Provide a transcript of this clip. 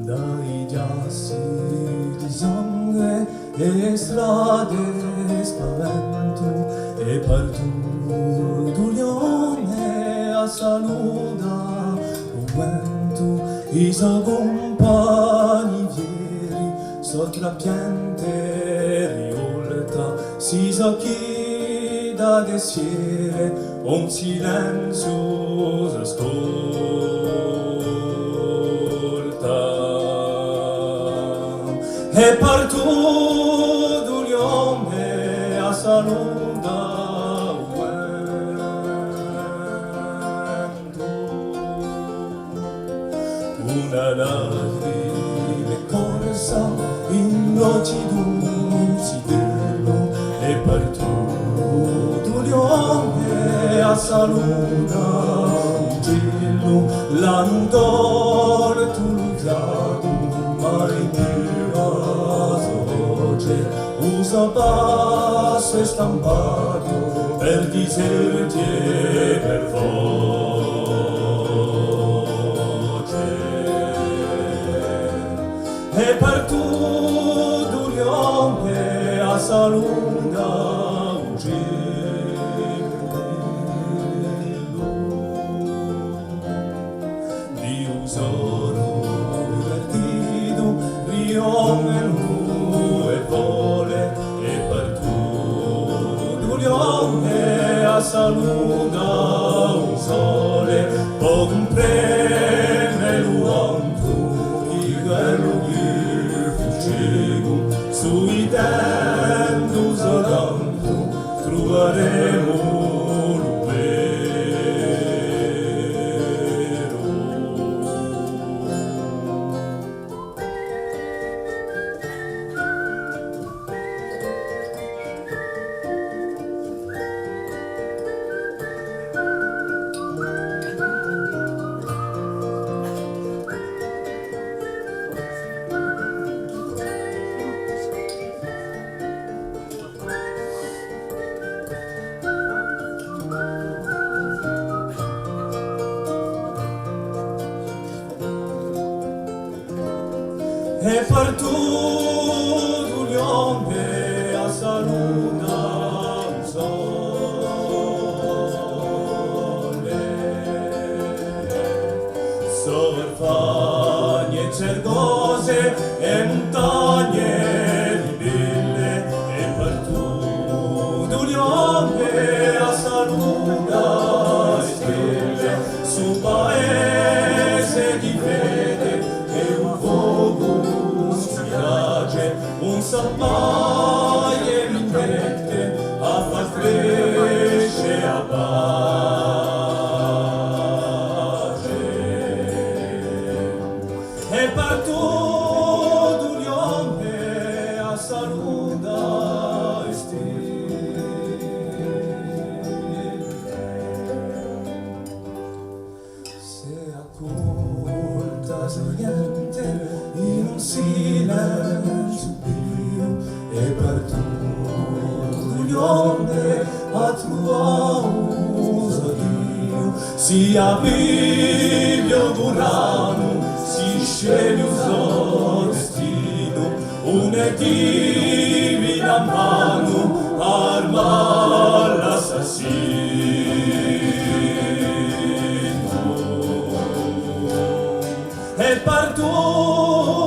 dai giassi di sangue e strade spavento e partout d'unione a saluda un vento i suoi compagni vieri sotto la piante riolta si sa chi da desiere un silenzio s'ascolta e partout d'unione a saluda una lacrime corsa in noci d'un sigillo e partout d'unione a saluda un gillo l'andor tulugiato mai più a sorge usa passo e stampato per diserti e per e partout d'unione a saluda un gillo di usoro divertido riomenu e vole e partout d'unione a saluda un sole può comprendere l'uomo il guerro sui denti usaranto troveremo lo vero. E partout d'unione a saluda un sole sorfagne cercose e montagne di belle e partout d'unione a saluda stelle su paese di fede e un fuoco un sappaie mi mette a far crescere a pace e partout d'unione a saluda se accolta sorriente in un silenzio e partout d'unione a trovare Dio si avvivi augurano si sceglie un suo destino una divina mano arma l'assassino e partout